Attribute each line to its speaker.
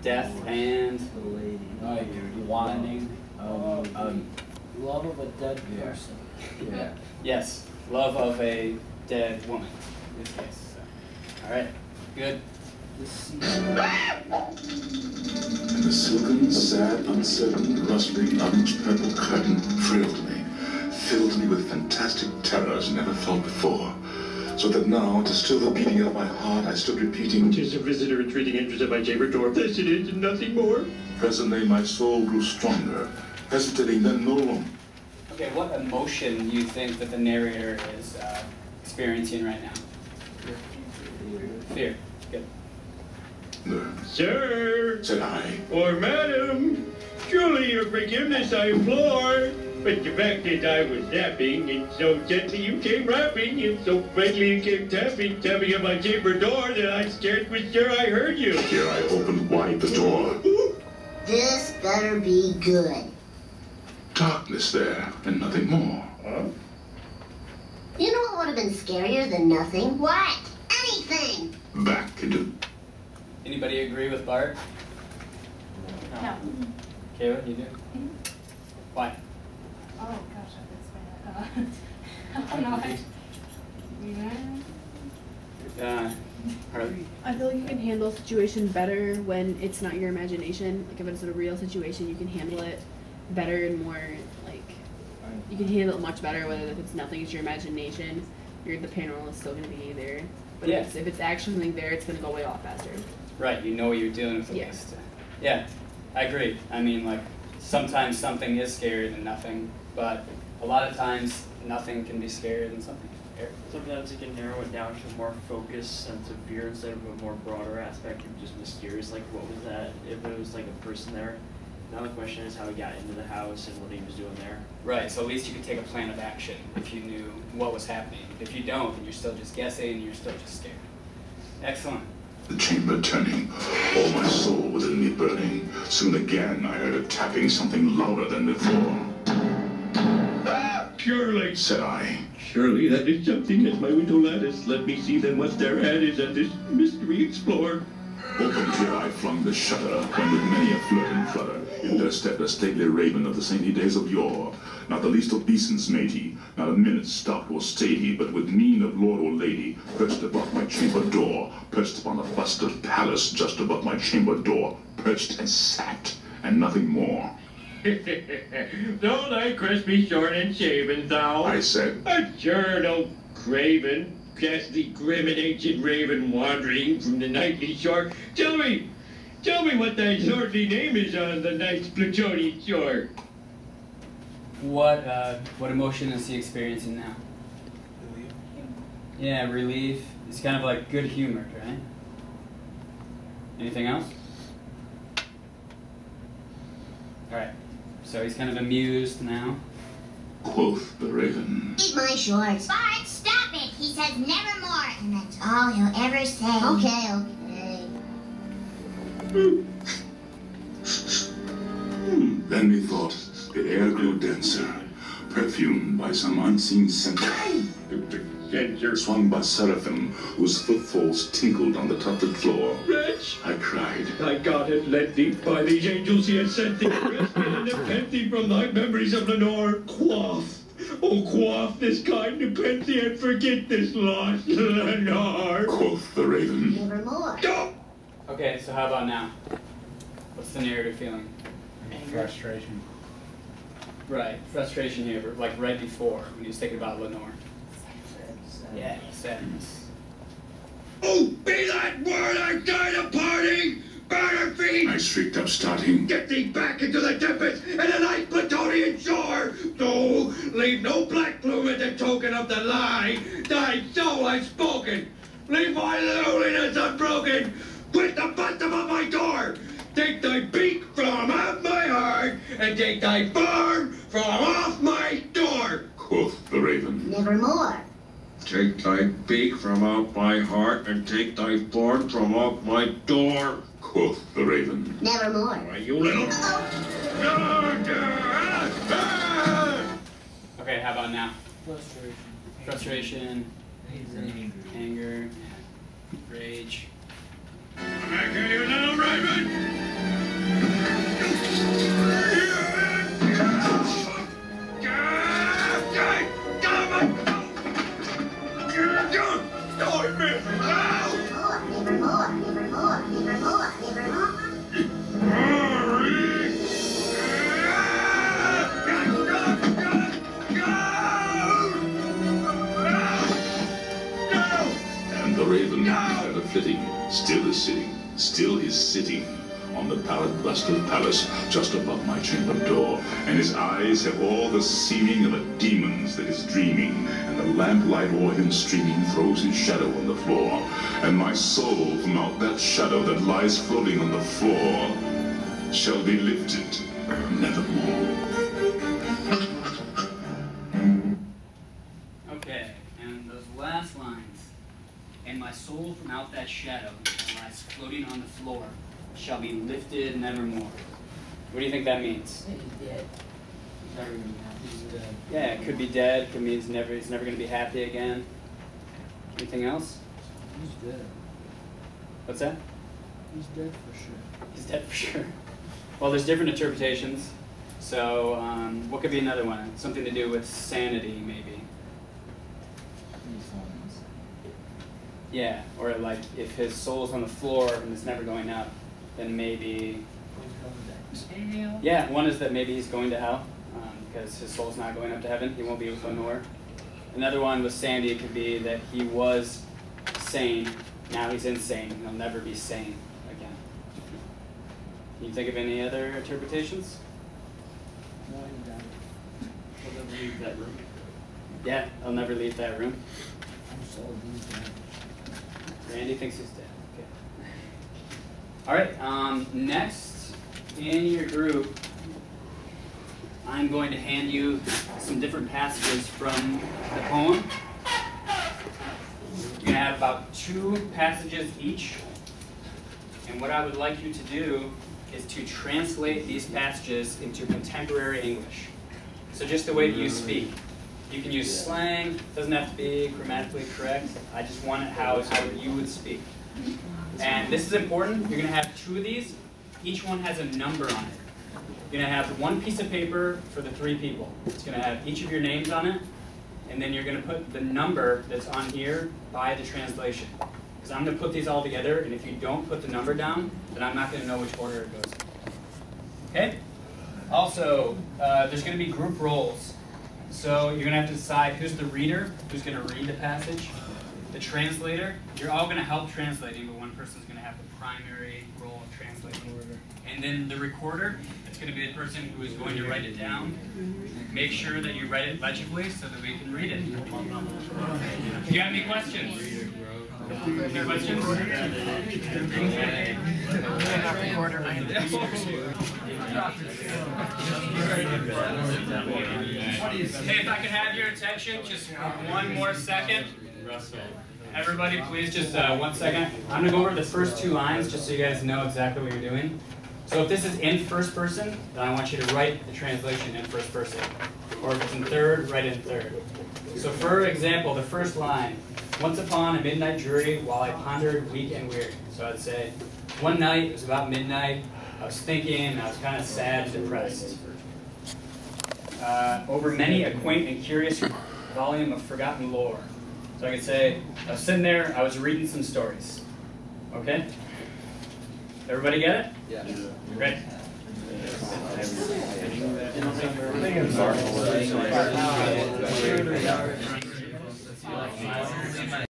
Speaker 1: Death and
Speaker 2: the lady.
Speaker 3: Wanting.
Speaker 2: Love of a dead person.
Speaker 3: Yeah.
Speaker 1: yes, love of a dead woman. In this case. So. All right. Good.
Speaker 4: And the silken, sad, uncertain, rustling, orange-purple curtain filled me with fantastic terrors never felt before. So that now, to still the beating of my heart, I stood repeating,
Speaker 5: "'Tis a visitor entreating entrance at my chamber door. This it is, and nothing more."
Speaker 4: Presently, my soul grew stronger, hesitating then no longer.
Speaker 1: Okay, what emotion do you think that the narrator is experiencing right now? Fear. Good.
Speaker 5: "Sir,"
Speaker 4: said I,
Speaker 5: "or madam, truly your forgiveness I implore. But the fact is I was napping, and so gently you came rapping, and so friendly you came tapping at my chamber door that I scarce was sure I heard you."
Speaker 4: Here I opened wide the door.
Speaker 6: This better be good.
Speaker 4: Darkness there, and nothing more.
Speaker 5: Huh?
Speaker 6: You know what would have been scarier than nothing? What? Anything!
Speaker 4: Back into...
Speaker 1: Anybody agree with Bart?
Speaker 7: No.
Speaker 1: Kayla, you do?
Speaker 7: Mm-hmm.
Speaker 1: Why?
Speaker 7: Oh gosh, I did I don't know.
Speaker 1: Harley?
Speaker 8: I feel like you can handle a situation better when it's not your imagination. Like if it's a real situation, you can handle it better and more, like, you can handle it much better whether if it's nothing, it's your imagination. The paranormal is still going to be there. But
Speaker 1: yeah.
Speaker 8: if it's actually something there, it's going to go away a lot faster.
Speaker 1: Right, you know what you're dealing with at
Speaker 8: Yeah.
Speaker 1: least. Yeah, I agree. I mean, like, sometimes something is scarier than nothing, but a lot of times nothing can be scarier than something.
Speaker 3: Sometimes you can narrow it down to a more focused sense of fear instead of a more broader aspect of just mysterious, like what was that, if it was like a person there. Now the question is how he got into the house and what he was doing there.
Speaker 1: Right, so at least you could take a plan of action if you knew what was happening. If you don't, then you're still just guessing and you're still just scared. Excellent.
Speaker 4: The chamber turning, all my soul within me burning. Soon again I heard a tapping, something louder than before.
Speaker 5: "Surely,"
Speaker 4: said I.
Speaker 5: "Surely that is something at my window lattice. Let me see then what thereat is at this mystery explore."
Speaker 4: Open here I flung the shutter, when with many a flirt and flutter, in there stepped a stately raven of the saintly days of yore. Not the least obeisance made he, not a minute stopped or stayed he, but with mien of lord or lady, perched above my chamber door, perched upon the bust of Pallas just above my chamber door, perched and sat, and nothing more.
Speaker 5: "Though thy crest be short and shaven, thou,"
Speaker 4: I said,
Speaker 5: "adjourn, O craven, ghastly, grim, and ancient raven, wandering from the nightly shore. Tell me what thy lordly name is on the night's Plutonian shore."
Speaker 1: What emotion is he experiencing now?
Speaker 2: Relief.
Speaker 1: Yeah, relief. It's kind of like good humored, right? Anything else? Alright, so he's kind of amused now.
Speaker 4: Quoth the raven,
Speaker 6: Eat my shorts.
Speaker 9: Bart, stop it! He says nevermore, and that's all he'll ever say.
Speaker 6: Okay.
Speaker 4: Then methought the air grew denser, perfumed by some unseen scent. Swung by seraphim, whose footfalls tinkled on the tufted floor.
Speaker 5: "Wretch,"
Speaker 4: I cried,
Speaker 5: "thy God hath led thee, by these angels he hath sent thee, rescued and repent thee from thy memories of Lenore. Quaff, oh quaff this kind nepenthe, and forget this lost Lenore."
Speaker 4: Quoth the raven,
Speaker 6: Nevermore.
Speaker 1: Okay, so how about now? What's the narrative feeling?
Speaker 3: Frustration.
Speaker 1: Right, frustration here, but like right before, when he was thinking about Lenore. Yeah, sadness.
Speaker 5: "Oh, be that word I died a parting! Burner feet!
Speaker 4: I shrieked up, starting.
Speaker 5: Get thee back into the tempest and the night Plutonian shore! No, leave no black plume as a token of the lie. Thy soul has spoken. Leave my loneliness unbroken. Quit the bottom of my door. Take thy beak from off my heart, and take thy form from off my door."
Speaker 4: Quoth the raven,
Speaker 6: Nevermore.
Speaker 5: "Take thy beak from out my heart, and take thy form from off my door."
Speaker 4: Quoth the raven,
Speaker 6: Nevermore.
Speaker 5: "Why, you little..."
Speaker 1: Okay, how about now?
Speaker 2: Frustration.
Speaker 1: Frustration,
Speaker 2: Anger.
Speaker 1: anger, rage.
Speaker 5: "Come back here, you little raven!
Speaker 4: sitting, still is sitting, still is sitting on the pallid bust of Pallas just above my chamber door, and his eyes have all the seeming of a demon's that is dreaming, and the lamplight o'er him streaming throws his shadow on the floor, and my soul from out that shadow that lies floating on the floor shall be lifted nevermore.
Speaker 1: Okay, and those last lines. And my soul from out that shadow that lies floating on the floor shall be lifted nevermore. What do you think that means?
Speaker 2: He's dead. He's never gonna be happy. He's dead.
Speaker 1: Yeah, it could be dead. Could mean he's never going to be happy again. Anything else?
Speaker 2: He's dead.
Speaker 1: What's that?
Speaker 2: He's dead for sure.
Speaker 1: He's dead for sure. Well, there's different interpretations. So, what could be another one? Something to do with sanity, maybe. Yeah, or like if his soul's on the floor and it's never going up, then maybe. Yeah, one is that maybe he's going to hell because his soul's not going up to heaven. He won't be able to go nowhere. Another one with Sandy could be that he was sane, now he's insane. He'll never be sane again. Can you think of any other interpretations?
Speaker 2: No, he died.
Speaker 3: He'll never leave that room.
Speaker 1: Yeah, he'll never leave that room.
Speaker 2: I'm sold. He's dead.
Speaker 1: Randy thinks he's dead. Okay. All right. Next in your group, I'm going to hand you some different passages from the poem. You're going to have about 2 passages each. And what I would like you to do is to translate these passages into contemporary English. So just the way that you speak. You can use slang, doesn't have to be grammatically correct. I just want it how you would speak. And this is important. You're going to have 2 of these. Each one has a number on it. You're going to have 1 piece of paper for the 3 people. It's going to have each of your names on it. And then you're going to put the number that's on here by the translation. Because I'm going to put these all together, and if you don't put the number down, then I'm not going to know which order it goes in. Okay? Also, there's going to be group roles. So you're going to have to decide who's the reader, who's going to read the passage, the translator. You're all going to help translating, but one person's going to have the primary role of translating. And then the recorder, it's going to be the person who is going to write it down. Make sure that you write it legibly so that we can read it. Do you have any questions? Any questions? Hey, if I could have your attention just for 1 more second. Everybody, please, just 1 second. I'm going to go over the first 2 lines just so you guys know exactly what you're doing. So if this is in first person, then I want you to write the translation in first person. Or if it's in third, write it in third. So for example, the first line, once upon a midnight dreary while I pondered weak and weary. So I'd say, one night, it was about midnight, I was thinking, I was kind of sad and depressed. Over many a quaint and curious volume of forgotten lore. So I could say, I was sitting there, I was reading some stories. Okay? Everybody get it?
Speaker 2: Yeah.
Speaker 1: Great.